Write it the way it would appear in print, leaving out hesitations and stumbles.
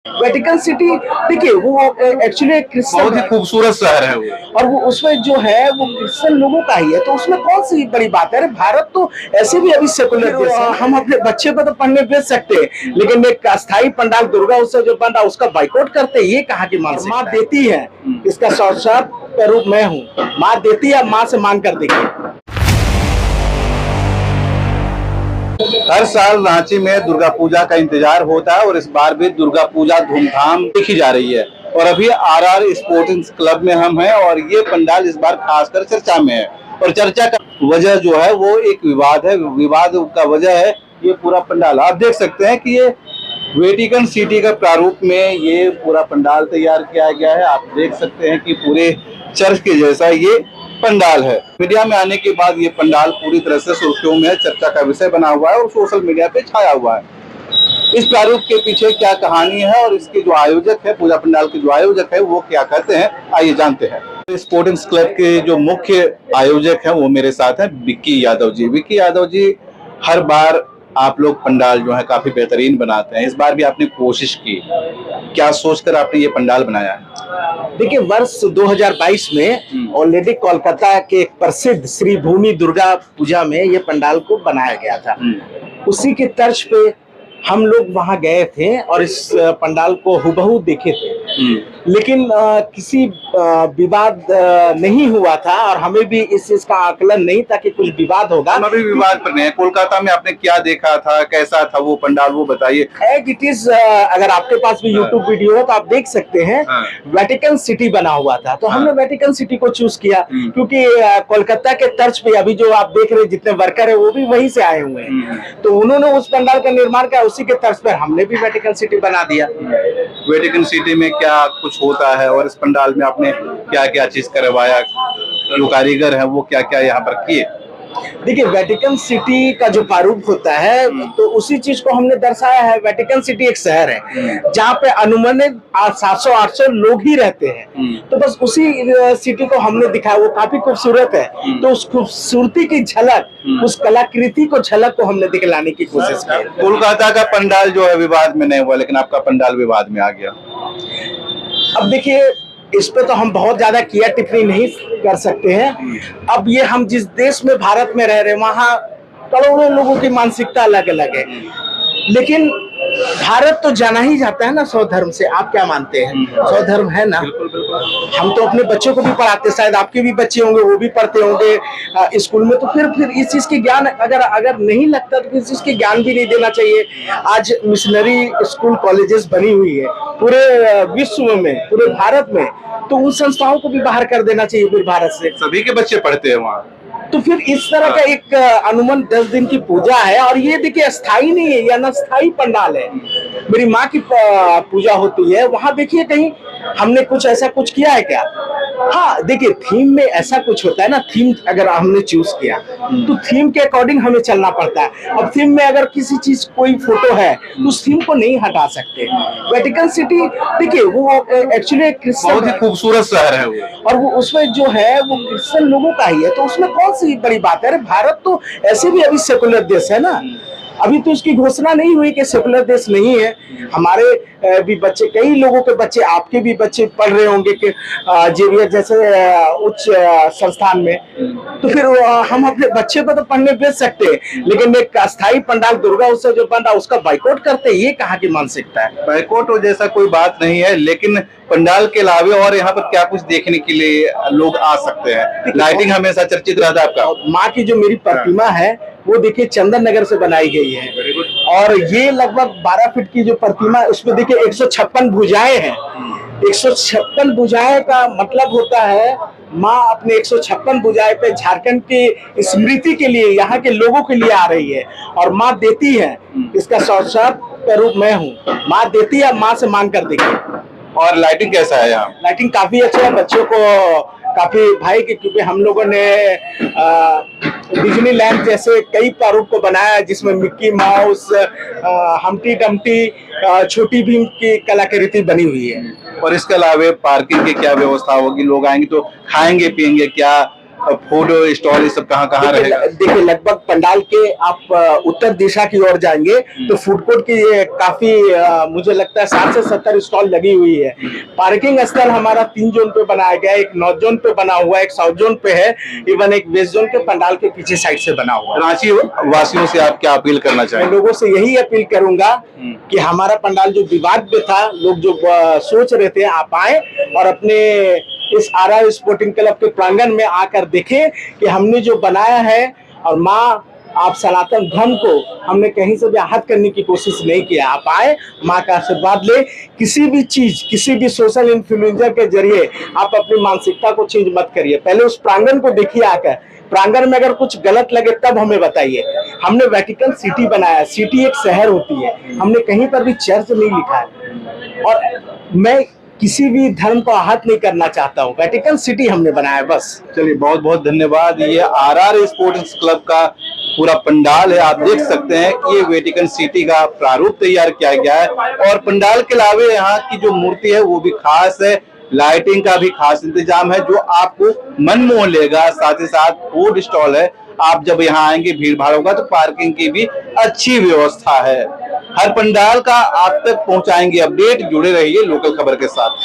Vatican city देखिए वो actually Christian बहुत ही खूबसूरत शहर है वो। और वो उसमें जो है वो क्रिश्चियन लोगों का ही है, तो उसमें कौन सी बड़ी बात है। अरे भारत तो ऐसे भी अभी सेकुलर देश है, हम अपने बच्चे को तो पढ़ने भेज सकते हैं, लेकिन एक अस्थाई पंडाल दुर्गा उत्सव जो बन रहा है उसका बाइकआउट करते हैं, ये कहाँ की मानसिकता है। माँ देती है, इसका साक्षात रूप मैं हूँ। माँ देती है, माँ से मांग कर देखिए। हर साल रांची में दुर्गा पूजा का इंतजार होता है और इस बार भी दुर्गा पूजा धूमधाम देखी जा रही है। और अभी आरआर स्पोर्ट्स क्लब में हम हैं और ये पंडाल इस बार खासकर चर्चा में है। और चर्चा का वजह जो है वो एक विवाद है। विवाद का वजह है ये पूरा पंडाल। आप देख सकते हैं कि ये वेटिकन सिटी का प्रारूप में ये पूरा पंडाल तैयार किया गया है। आप देख सकते हैं कि पूरे चर्च के जैसा ये पंडाल है। मीडिया में आने के बाद ये पंडाल पूरी तरह से सुर्खियों में चर्चा का विषय बना हुआ है और सोशल मीडिया पे छाया हुआ है। इस प्रारूप के पीछे क्या कहानी है और इसके जो आयोजक है, पूजा पंडाल के जो आयोजक है वो क्या कहते हैं, आइए जानते हैं। स्पोर्ट्स क्लब के जो मुख्य आयोजक हैं वो मेरे साथ हैं, विक्की यादव जी। विक्की यादव जी, हर बार आप लोग पंडाल जो है काफी बेहतरीन बनाते हैं, इस बार भी आपने कोशिश की, क्या सोचकर आपने ये पंडाल बनाया है? देखिए वर्ष 2022 में ऑलरेडी कोलकाता के एक प्रसिद्ध श्री भूमि दुर्गा पूजा में ये पंडाल को बनाया गया था। उसी के तर्ज पे हम लोग वहां गए थे और इस पंडाल को हुबहू देखे थे, लेकिन किसी विवाद नहीं हुआ था और हमें भी इस चीज का आकलन नहीं था कि कुछ विवाद होगा। हम अभी विवाद पर नहीं है। कोलकाता में आपने क्या देखा था, कैसा था वो पंडाल, वो बताइए। एज इट इज, अगर आपके पास भी यूट्यूब वीडियो है तो आप देख सकते हैं। वेटिकन सिटी बना हुआ था, तो हमने वेटिकन सिटी को चूज किया क्योंकि कोलकाता के तर्ज पे अभी जो आप देख रहे हैं जितने वर्कर है वो भी वहीं से आए हुए हैं, तो उन्होंने उस पंडाल का निर्माण किया, उसी के तर्ज पर हमने भी वेटिकन सिटी बना दिया। वेटिकन सिटी में क्या कुछ होता है और इस पंडाल में आपने क्या क्या चीज करवाया, जो कारीगर है वो क्या क्या यहाँ पर किए? देखिए वेटिकन सिटी का जो प्रारूप होता है तो उसी चीज को हमने दर्शाया है। वेटिकन सिटी एक शहर है जहाँ पे अनुमानित 700-800 लोग ही रहते हैं, तो बस उसी सिटी को हमने दिखाया। वो काफी खूबसूरत है, तो उस खूबसूरती की झलक, उस कलाकृति को झलक को हमने दिखलाने की कोशिश की। कोलकाता का पंडाल जो है विवाद में नहीं हुआ, लेकिन आपका पंडाल विवाद में आ गया। अब देखिए इस पे तो हम बहुत ज्यादा किया टिप्पणी नहीं कर सकते हैं। अब ये हम जिस देश में भारत में रह रहे हैं वहाँ करोड़ों लोगों की मानसिकता अलग अलग है, लेकिन भारत तो जाना ही जाता है ना स्वधर्म से। आप क्या मानते हैं, स्वधर्म है ना? हम तो अपने बच्चों को भी पढ़ाते, शायद आपके भी बच्चे होंगे वो भी पढ़ते होंगे स्कूल में, तो फिर इस चीज के ज्ञान अगर नहीं लगता तो इस चीज के ज्ञान भी नहीं देना चाहिए। आज मिशनरी स्कूल कॉलेजेस बनी हुई है पूरे विश्व में, पूरे भारत में, तो उन संस्थाओं को भी बाहर कर देना चाहिए पूरे भारत से। सभी के बच्चे पढ़ते हैं वहाँ, तो फिर इस तरह का एक अनुमान 10 दिन की पूजा है और ये देखिए अस्थाई नहीं है, यह अस्थाई पंडाल है। मेरी माँ की पूजा होती है, वहां देखिए कहीं हमने कुछ ऐसा कुछ किया है क्या? हाँ देखिए थीम में ऐसा कुछ होता है ना, थीम अगर हमने चूज किया तो थीम के अकॉर्डिंग हमें चलना पड़ता है। अब थीम में अगर किसी चीज कोई फोटो है तो उस थीम को नहीं हटा सकते। वेटिकन सिटी देखिए वो एक्चुअली क्रिश्चियन, बहुत ही खूबसूरत शहर है वो, और वो उसमें जो है वो क्रिश्चियन लोगों का ही है, तो उसमें कौन सी बड़ी बात है। अरे भारत तो ऐसे भी अभी सेकुलर देश है ना, अभी तो इसकी घोषणा नहीं हुई कि सेकुलर देश नहीं है। हमारे भी बच्चे, कई लोगों के बच्चे, आपके भी बच्चे पढ़ रहे होंगे कि जेवियर जैसे उच्च संस्थान में, तो फिर हम अपने बच्चे को तो पढ़ने भेज सकते हैं, लेकिन एक अस्थाई पंडाल दुर्गा उत्सव जो बन रहा है उसका बाइकआउट करते हैं, ये कहाँ की मानसिकता है? बाइकआउट जैसा कोई बात नहीं है, लेकिन पंडाल के अलावे और यहाँ पर क्या कुछ देखने के लिए लोग आ सकते हैं? लाइटिंग हमेशा चर्चित रहता है आपका। माँ की जो मेरी प्रतिमा है वो देखिए चंदन नगर से बनाई गई है, और ये लगभग 12 फीट की जो प्रतिमा है उसमें देखिए 156 भुजाएं हैं। 156 भुजाएं का मतलब होता है माँ अपने 156 भुजाएं पे झारखंड की स्मृति के लिए, यहाँ के लोगों के लिए आ रही है, और माँ देती है, इसका साक्षात रूप मैं हूँ। माँ देती है, माँ से मांग कर देखिए। और लाइटिंग कैसा है यहाँ? लाइटिंग काफी अच्छा है, बच्चों को काफी भाई की, क्योंकि हम लोगों ने डिज्नीलैंड जैसे कई प्रारूप को बनाया है जिसमें मिक्की माउस, हम्टी डम्टी, छोटी भीम की कलाकृति बनी हुई है। और इसके अलावे पार्किंग की क्या व्यवस्था होगी? लोग आएंगे तो खाएंगे पिएंगे क्या, फूड स्टॉल ये सब कहाँ कहाँ रहेगा? देखिए लगभग पंडाल के आप उत्तर दिशा की ओर जाएंगे तो फूड कोर्ट की ये काफी मुझे लगता है 60 से 70 स्टॉल लगी हुई है। पार्किंग स्थल हमारा 3 जोन पे बनाया गया है, एक नॉर्थ जोन पे बना हुआ है, एक साउथ जोन पे है, इवन एक वेस्ट जोन के पंडाल के पीछे साइड से बना हुआ है। रांची वासियों से आप क्या अपील करना मैं चाहेंगे? लोगों से यही अपील करूंगा कि हमारा पंडाल जो विवाद में था, लोग जो सोच रहे थे, आप आए और अपने इस आरआर स्पोर्टिंग क्लब के प्रांगण में आकर देखें कि हमने जो बनाया है, और माँ आप सनातन धर्म को हमने कहीं से भी आहत करने की कोशिश नहीं किया। आप आए, माँ का आशीर्वाद ले। किसी भी चीज, किसी भी सोशल इन्फ्लुएंसर के जरिए आप अपनी मानसिकता को चेंज मत करिए। पहले उस प्रांगण को देखिए आकर, प्रांगण में अगर कुछ गलत लगे तब हमें बताइए। हमने वेटिकन सिटी बनाया, सिटी एक शहर होती है, हमने कहीं पर भी चर्च नहीं लिखा है, और मैं किसी भी धर्म को आहत नहीं करना चाहता हूँ। वेटिकन सिटी हमने बनाया बस। चलिए बहुत बहुत धन्यवाद। ये आरआर स्पोर्ट्स क्लब का पूरा पंडाल है, आप देख सकते हैं कि ये वेटिकन सिटी का प्रारूप तैयार किया गया है, और पंडाल के अलावे यहाँ की जो मूर्ति है वो भी खास है, लाइटिंग का भी खास इंतजाम है जो आपको मन मोह लेगा। साथ ही साथ फूड स्टॉल है, आप जब यहाँ आएंगे भीड़ भाड़ होगा तो पार्किंग की भी अच्छी व्यवस्था है। हर पंडाल का आप तक पहुंचाएंगे अपडेट, जुड़े रहिए लोकल खबर के साथ।